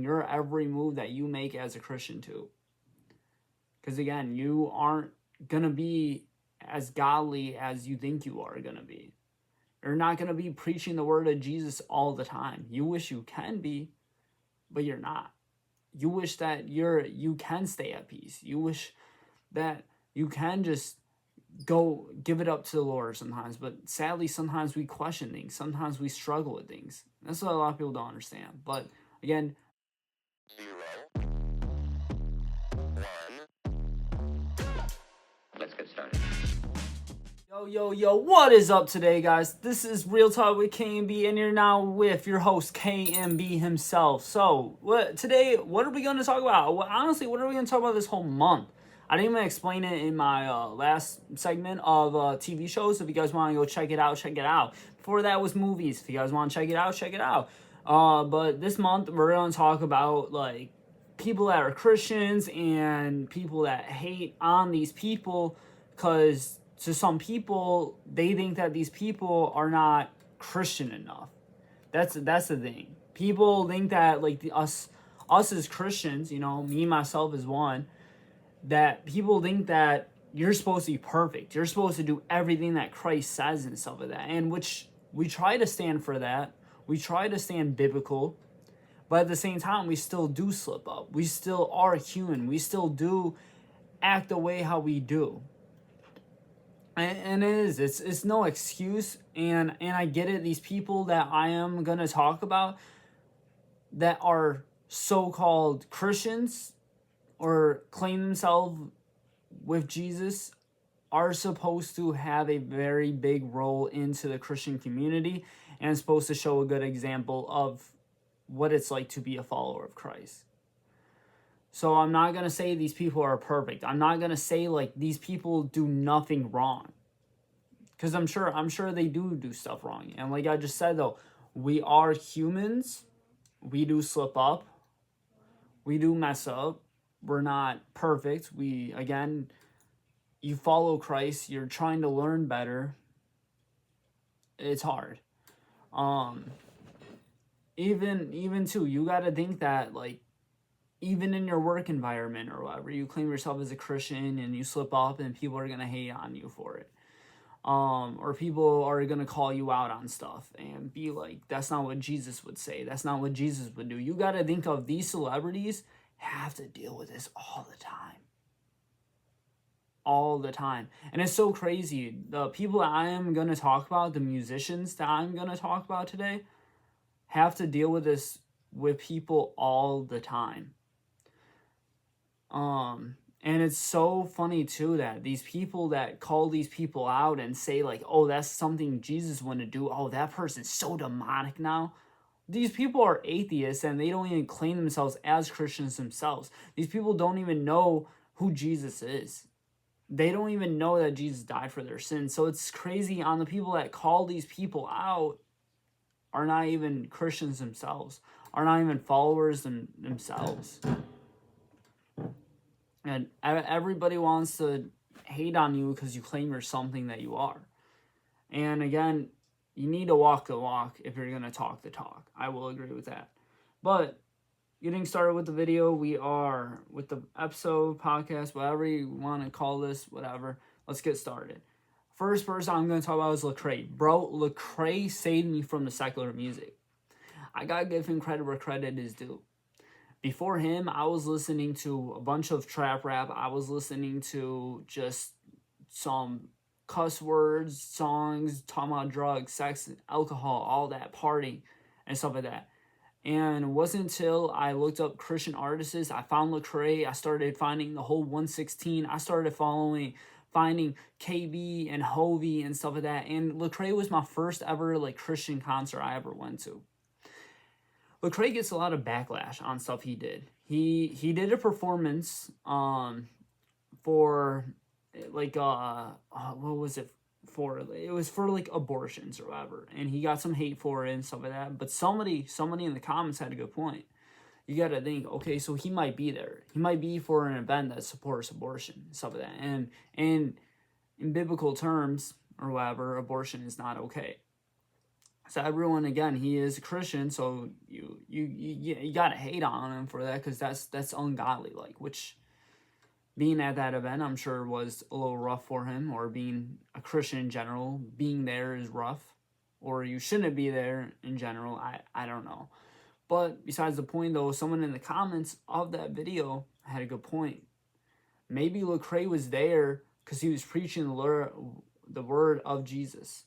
your every move that you make as a Christian too. Because again, you aren't going to be as godly as you think you are going to be. You're not going to be preaching the word of Jesus all the time. You wish you can be, but you're not. You wish that you can stay at peace. You wish that you can just go give it up to the Lord sometimes. But sadly, sometimes we question things. Sometimes we struggle with things. That's what a lot of people don't understand. But again, 0, 1. Let's get started. Yo, what is up today, guys? This is Real Talk with K.M.B, and you're now with your host, K.M.B himself. So, today, what are we going to talk about? Well, honestly, what are we going to talk about this whole month? I didn't even explain it in my last segment of TV shows. If you guys want to go check it out, check it out. Before that was movies. If you guys want to check it out, check it out. But this month, we're going to talk about, like, people that are Christians and people that hate on these people because to some people, they think that these people are not Christian enough. That's the thing. People think that, like, us as Christians, you know, me, myself is one, that people think that you're supposed to be perfect. You're supposed to do everything that Christ says and stuff like that. And which we try to stand for that. We try to stand biblical. But at the same time, we still do slip up. We still are human. We still do act the way how we do. And it's no excuse, and I get it. These people that I am going to talk about that are so-called Christians or claim themselves with Jesus are supposed to have a very big role into the Christian community and supposed to show a good example of what it's like to be a follower of Christ. So I'm not going to say these people are perfect. I'm not going to say, like, these people do nothing wrong. Because I'm sure they do stuff wrong. And like I just said, though, we are humans. We do slip up. We do mess up. We're not perfect. Again, you follow Christ. You're trying to learn better. It's hard. Even too, you got to think that, like, even in your work environment or whatever, you claim yourself as a Christian and you slip up and people are going to hate on you for it. Or people are going to call you out on stuff and be like, that's not what Jesus would say. That's not what Jesus would do. You got to think of these celebrities have to deal with this all the time. All the time. And it's so crazy. The people that I am going to talk about, the musicians that I'm going to talk about today, have to deal with this with people all the time. And it's so funny too that these people that call these people out and say, like, oh, that's something Jesus wouldn't do. Oh, that person's so demonic now. These people are atheists and they don't even claim themselves as Christians themselves. These people don't even know who Jesus is. They don't even know that Jesus died for their sins. So it's crazy on the people that call these people out are not even Christians themselves, are not even followers themselves. And everybody wants to hate on you because you claim you're something that you are. And again, you need to walk the walk if you're going to talk the talk. I will agree with that. But getting started with the video, we are with the episode, podcast, whatever you want to call this, whatever. Let's get started. First person I'm going to talk about is Lecrae. Bro, Lecrae saved me from the secular music. I got to give him credit where credit is due. Before him, I was listening to a bunch of trap rap. I was listening to just some cuss words, songs, talking about drugs, sex, alcohol, all that, partying, and stuff like that. And it wasn't until I looked up Christian artists, I found Lecrae, I started finding the whole 116, I started finding K.M.B and Hovey and stuff like that. And Lecrae was my first ever, like, Christian concert I ever went to. Lecrae gets a lot of backlash on stuff he did. He did a performance for, like, what was it for? It was for, like, abortions or whatever, and he got some hate for it and stuff like that. But somebody in the comments had a good point. You got to think, okay, so he might be there. He might be for an event that supports abortion and stuff like that. And in biblical terms or whatever, abortion is not okay. So everyone, again, he is a Christian, so you gotta hate on him for that, because that's ungodly, like, which being at that event, I'm sure, was a little rough for him, or being a Christian in general, being there is rough, or you shouldn't be there in general. I don't know. But besides the point, though, someone in the comments of that video had a good point. Maybe Lecrae was there because he was preaching the word of Jesus.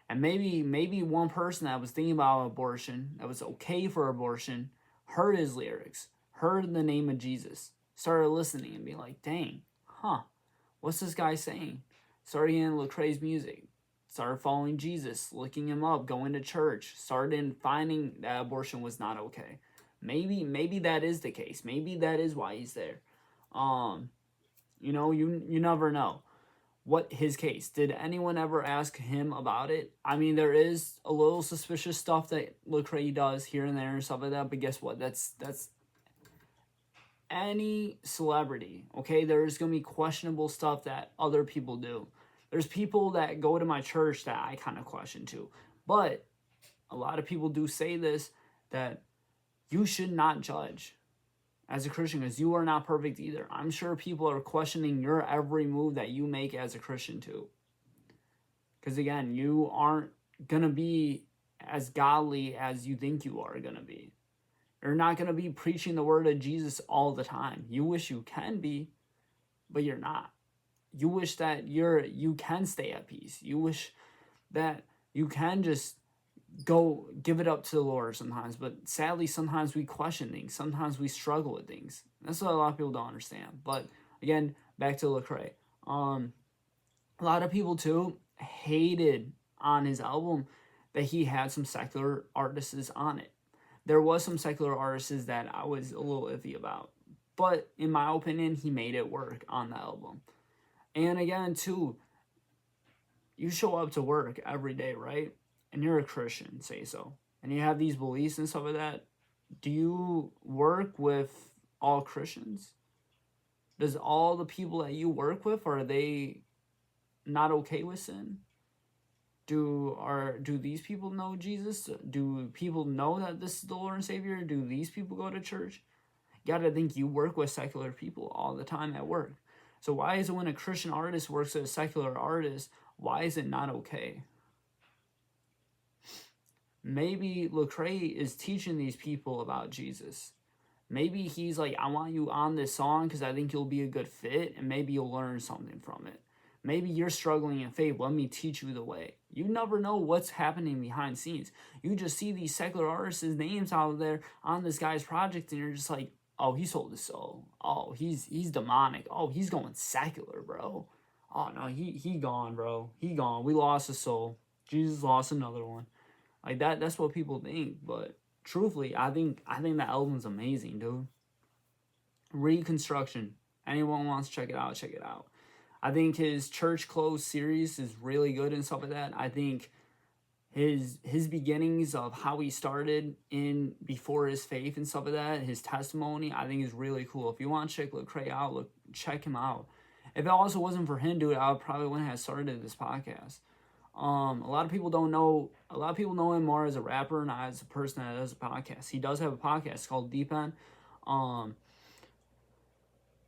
And maybe one person that was thinking about abortion, that was okay for abortion, heard his lyrics, heard the name of Jesus, started listening and being like, dang, huh, what's this guy saying? Started getting Lecrae's music, started following Jesus, looking him up, going to church, started finding that abortion was not okay. Maybe that is the case. Maybe that is why he's there. You never know. What his case? Did anyone ever ask him about it? I mean, there is a little suspicious stuff that Lecrae does here and there and stuff like that, but guess what? That's any celebrity, okay? There's gonna be questionable stuff that other people do. There's people that go to my church that I kind of question too. But a lot of people do say this, that you should not judge as a Christian, because you are not perfect either. I'm sure people are questioning your every move that you make as a Christian too. Because again, you aren't going to be as godly as you think you are going to be. You're not going to be preaching the word of Jesus all the time. You wish you can be, but you're not. You wish that you can stay at peace. You wish that you can just go give it up to the Lord sometimes. But sadly, sometimes we question things. Sometimes we struggle with things. That's what a lot of people don't understand. But again, back to Lecrae. A lot of people too hated on his album that he had some secular artists on it. There was some secular artists that I was a little iffy about. But in my opinion, he made it work on the album. And again, too, you show up to work every day, right? And you're a Christian, say so. And you have these beliefs and stuff like that. Do you work with all Christians? Does all the people that you work with, are they not okay with sin? Do these people know Jesus? Do people know that this is the Lord and Savior? Do these people go to church? You gotta think, you work with secular people all the time at work. So why is it when a Christian artist works with a secular artist, why is it not okay? Maybe Lecrae is teaching these people about Jesus. Maybe he's like, I want you on this song because I think you'll be a good fit, and maybe you'll learn something from it. Maybe you're struggling in faith. Let me teach you the way. You never know what's happening behind scenes. You just see these secular artists' names out there on this guy's project, and you're just like, oh, he sold his soul. Oh, he's demonic. Oh, he's going secular, bro. Oh no, he gone, bro. He gone. We lost his soul. Jesus lost another one. Like that's what people think. But truthfully, I think that album's amazing, dude. Reconstruction. Anyone wants to check it out, check it out. I think his Church Clothes series is really good and stuff like that. I think his beginnings of how he started in before his faith and stuff like that, his testimony, I think is really cool. If you want to check Lecrae out, check him out. If it also wasn't for him, dude, I probably wouldn't have started this podcast. A lot of people don't know. A lot of people know him more as a rapper, not as a person that does a podcast. He does have a podcast called Deep End,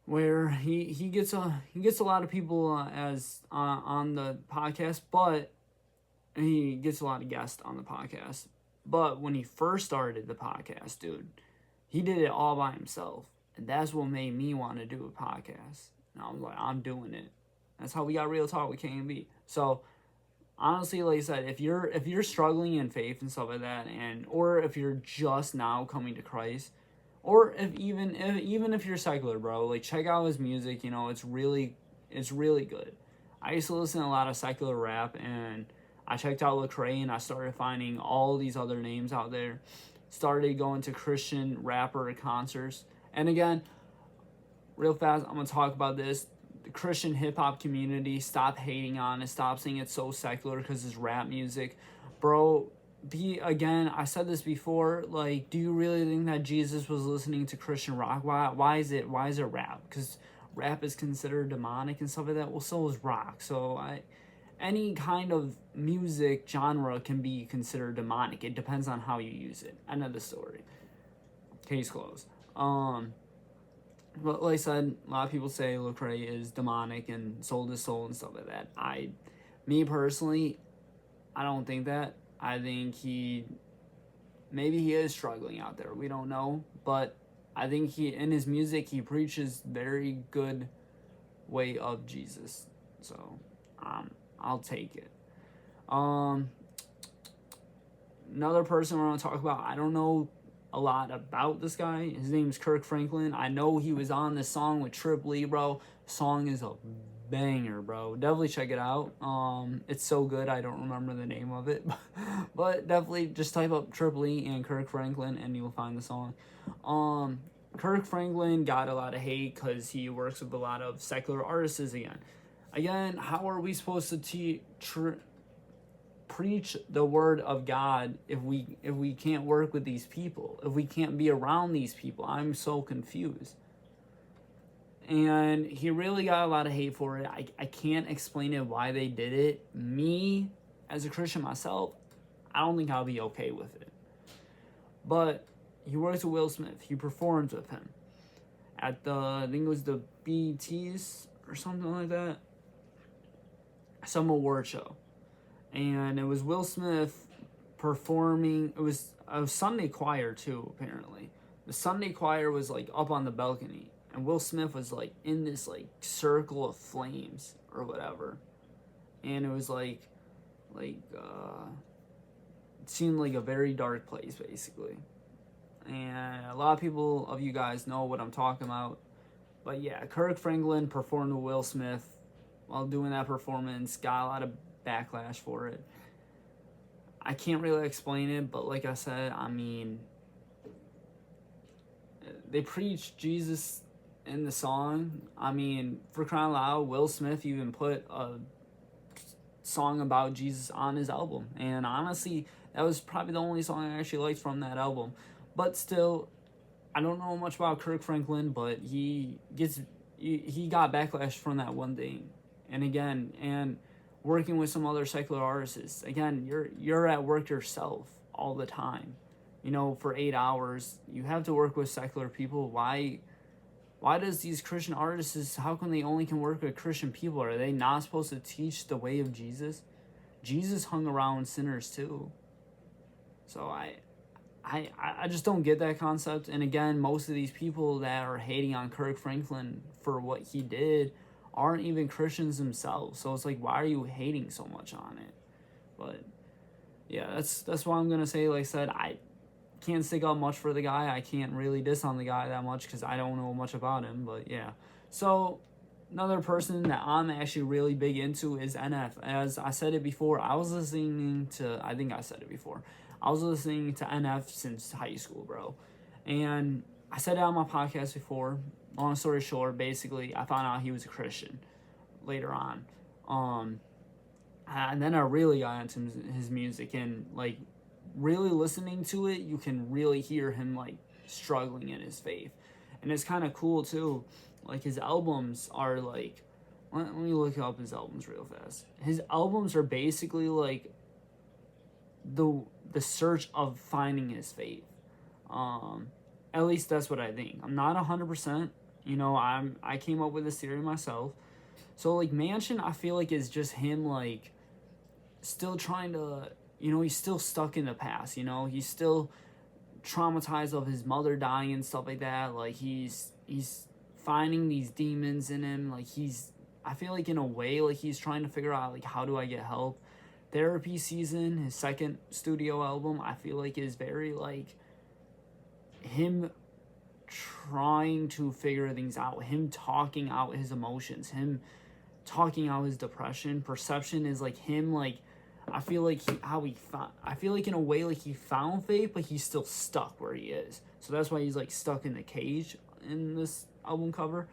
where he gets a lot of people as on the podcast, but he gets a lot of guests on the podcast. But when he first started the podcast, dude, he did it all by himself, and that's what made me want to do a podcast. And I was like, I'm doing it. That's how we got Real Talk with K.M.B. So honestly, like I said, if you're struggling in faith and stuff like that, or if you're just now coming to Christ, or even if you're secular, bro, like, check out his music. You know, it's really good. I used to listen to a lot of secular rap, and I checked out Lecrae, and I started finding all these other names out there. Started going to Christian rapper concerts, and again, real fast, I'm gonna talk about this. The Christian hip hop community, stop hating on it. Stop saying it's so secular because it's rap music, bro. Again, I said this before. Like, do you really think that Jesus was listening to Christian rock? Why is it rap? Because rap is considered demonic and stuff like that. Well, so is rock. So any kind of music genre can be considered demonic. It depends on how you use it. End of the story. Case closed. But like I said, a lot of people say Lecrae is demonic and sold his soul and stuff like that. Me personally, I don't think that. I think maybe he is struggling out there. We don't know, but I think in his music, he preaches very good way of Jesus. So, I'll take it. Another person we're going to talk about, I don't know a lot about this guy. His name's Kirk Franklin. I know he was on this song with Trip Lee, bro. Song is a banger, bro. Definitely check it out. It's so good, I don't remember the name of it. But definitely just type up Trip Lee and Kirk Franklin and you'll find the song. Kirk Franklin got a lot of hate because he works with a lot of secular artists again. Again, how are we supposed to preach the word of God if we can't work with these people, if we can't be around these people? I'm so confused. And he really got a lot of hate for it. I can't explain it why they did it. Me, as a Christian myself, I don't think I'll be okay with it. But he works with Will Smith. He performs with him at I think it was the BETs or something like that. Some award show. And it was Will Smith performing. It was a Sunday choir too, apparently. The Sunday choir was like up on the balcony, and Will Smith was like in this like circle of flames or whatever. And it was it seemed like a very dark place basically. And a lot of people of you guys know what I'm talking about. But yeah, Kirk Franklin performed with Will Smith while doing that performance, got a lot of backlash for it. I can't really explain it, but like I said, I mean, they preach Jesus in the song. I mean, for crying out loud, Will Smith even put a song about Jesus on his album. And honestly, that was probably the only song I actually liked from that album. But still, I don't know much about Kirk Franklin, but he got backlash from that one thing. And again, working with some other secular artists. Again, you're at work yourself all the time. You know, for 8 hours, you have to work with secular people. Why does these Christian artists, how come they only can work with Christian people? Are they not supposed to teach the way of Jesus? Jesus hung around sinners too. So I just don't get that concept. And again, most of these people that are hating on Kirk Franklin for what he did aren't even Christians themselves. So it's like, why are you hating so much on it? But yeah, that's what I'm gonna say. Like I said, I can't stick up much for the guy. I can't really diss on the guy that much because I don't know much about him. But yeah, so another person that I'm actually really big into is NF. As I said it before, I was listening to NF since high school, bro. And I said it on my podcast before. Long story short, basically, I found out he was a Christian later on. And then I really got into his music, and like really listening to it, you can really hear him like struggling in his faith. And it's kind of cool too. Like his albums are like, let me look up his albums real fast. His albums are basically like the search of finding his faith. At least that's what I think. I'm not 100%. You know, I came up with this theory myself. So like Mansion, I feel like is just him like still trying to, you know, he's still stuck in the past. You know, he's still traumatized of his mother dying and stuff like that. Like he's finding these demons in him. Like I feel like in a way, like he's trying to figure out like how do I get help. Therapy Season, his second studio album, I feel like is very like him trying to figure things out, him talking out his emotions, him talking out his depression. Perception is like him like I feel like in a way like he found faith, but he's still stuck where he is. So that's why he's like stuck in the cage in this album cover.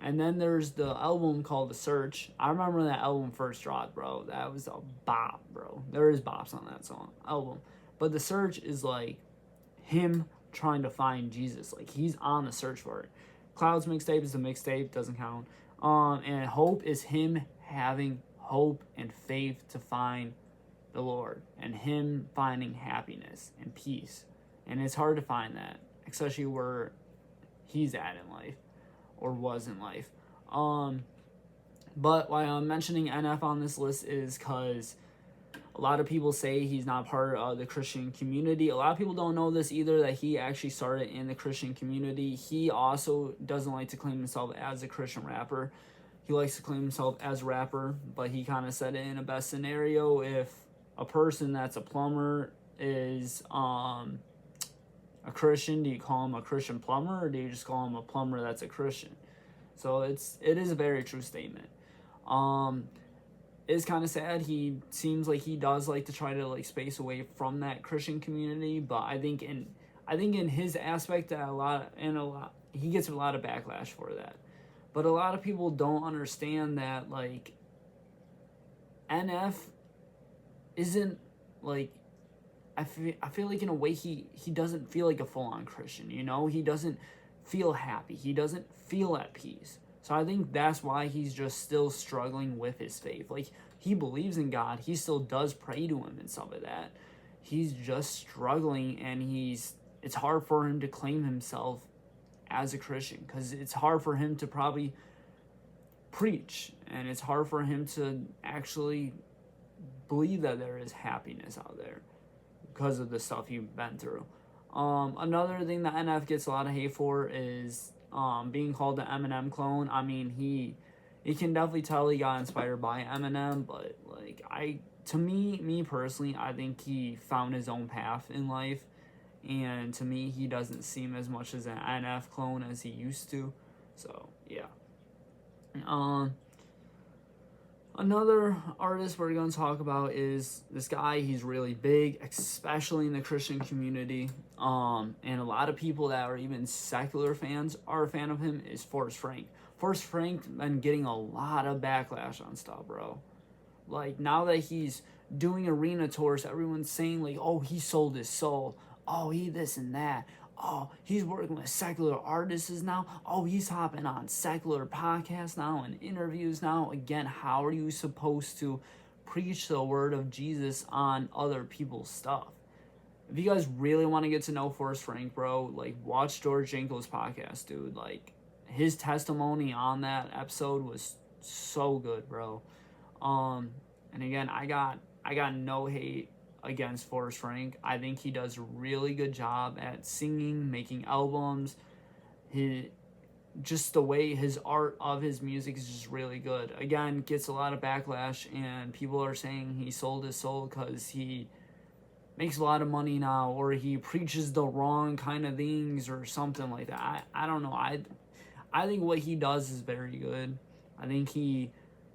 And then there's the album called The Search. I remember when that album first dropped, bro. That was a bop, bro. There is bops on that album. But The Search is like him trying to find Jesus. Like he's on the search for it. Clouds mixtape is a mixtape, doesn't count. And Hope is him having hope and faith to find the Lord and him finding happiness and peace. And it's hard to find that, especially where he's at in life or was in life. But why I'm mentioning NF on this list is because a lot of people say he's not part of the Christian community. A lot of people don't know this either, that he actually started in the Christian community. He also doesn't like to claim himself as a Christian rapper. He likes to claim himself as a rapper, but he kind of said it in a best scenario. If a person that's a plumber is a Christian, do you call him a Christian plumber, or do you just call him a plumber that's a Christian? So it is a very true statement. It's kind of sad. He seems like he does like to try to like space away from that Christian community, but I think in his aspect that he gets a lot of backlash for that. But a lot of people don't understand that like NF isn't like, I feel like in a way he doesn't feel like a full-on Christian, you know? He doesn't feel happy. He doesn't feel at peace. So I think that's why he's just still struggling with his faith. Like, he believes in God. He still does pray to him and stuff like that. He's just struggling, and it's hard for him to claim himself as a Christian, because it's hard for him to probably preach, and it's hard for him to actually believe that there is happiness out there because of the stuff you've been through. Another thing that NF gets a lot of hate for is being called the Eminem clone. I mean, he can definitely tell he got inspired by Eminem, but like to me personally, I think he found his own path in life, and to me, he doesn't seem as much as an NF clone as he used to. So yeah. Another artist we're going to talk about is this guy. He's really big, especially in the Christian community. And a lot of people that are even secular fans are a fan of him, is Forrest Frank. Forrest Frank been getting a lot of backlash on stuff, bro. Like, now that he's doing arena tours, everyone's saying, like, oh, he sold his soul. Oh, he this and that. Oh, he's working with secular artists now. Oh, he's hopping on secular podcasts now and interviews now. Again, how are you supposed to preach the word of Jesus on other people's stuff? If you guys really want to get to know Forrest Frank, bro, like, watch George Janko's podcast, dude. Like, his testimony on that episode was so good, bro. And again, I got no hate against Forrest Frank. I think he does a really good job at singing, making albums. Just the way his art of his music is just really good. Again, gets a lot of backlash, and people are saying he sold his soul because he makes a lot of money now, or he preaches the wrong kind of things or something like that. I don't know. I think what he does is very good. I think he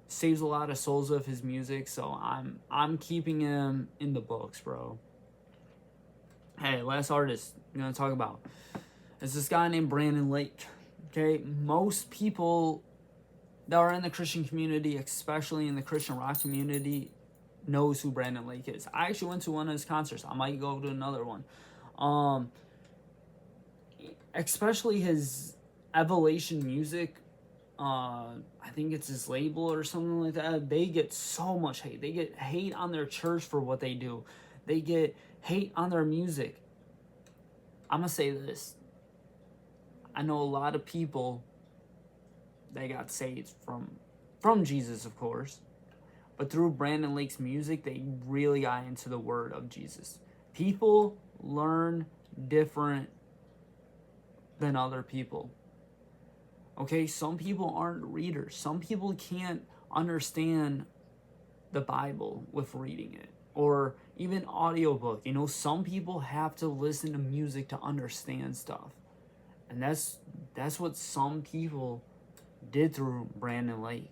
saves a lot of souls with his music, so I'm keeping him in the books, bro. Hey, last artist I'm gonna talk about is this guy named Brandon Lake. Okay, most people that are in the Christian community, especially in the Christian rock community, knows who Brandon Lake is. I actually went to one of his concerts. I might go to another one. Especially his Evolution Music. I think it's his label or something like that. They get so much hate. They get hate on their church for what they do. They get hate on their music. I'm gonna say this. I know a lot of people that got saved from Jesus, of course, but through Brandon Lake's music, they really got into the word of Jesus. People learn different than other people. Okay, some people aren't readers. Some people can't understand the Bible with reading it, or even audiobook. You know, some people have to listen to music to understand stuff. And that's what some people did through Brandon Lake.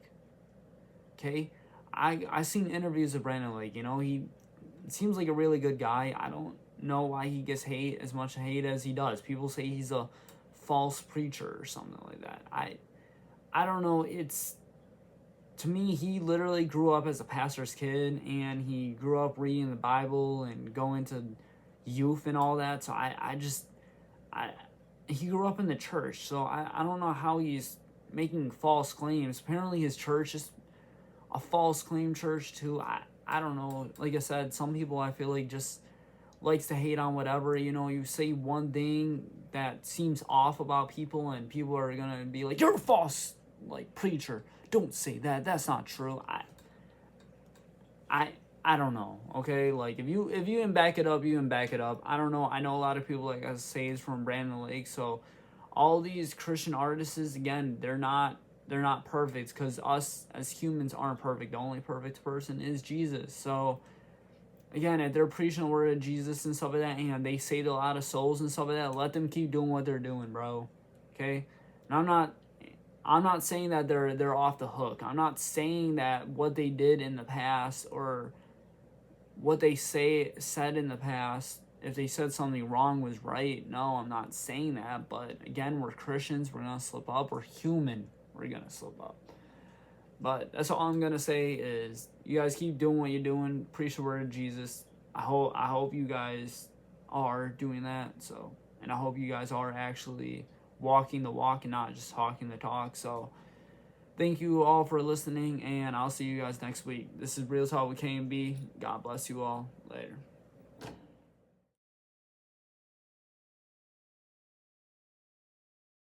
Okay? I seen interviews of Brandon Lake. You know, he seems like a really good guy. I don't know why he gets as much hate as he does. People say he's a false preacher or something like that. I don't know. It's, to me, he literally grew up as a pastor's kid, and he grew up reading the Bible and going to youth and all that. So he grew up in the church. So I don't know how he's making false claims. Apparently his church is a false claim church too. I don't know. Like I said, some people I feel like just likes to hate on whatever. You say one thing that seems off about people, and people are gonna be like, "You're a false like preacher. Don't say that. That's not true." I I don't know. Okay, like if you can back it up, you can back it up. I don't know. I know a lot of people, like I say, is from Brandon Lake. So all these Christian artists, again, they're not perfect, because us as humans aren't perfect. The only perfect person is Jesus. So again, if they're preaching the word of Jesus and stuff like that, and they saved a lot of souls and stuff like that, let them keep doing what they're doing, bro. Okay, and I'm not saying that they're off the hook. I'm not saying that what they did in the past, or what they said in the past, if they said something wrong, was right. No, I'm not saying that. But again, we're Christians. We're gonna slip up. We're human. We're gonna slip up. But that's all I'm gonna say is, you guys keep doing what you're doing. Preach the word of Jesus. I hope you guys are doing that. So, and I hope you guys are actually walking the walk and not just talking the talk. So, thank you all for listening, and I'll see you guys next week. This is Real Talk with K.M.B. God bless you all. Later.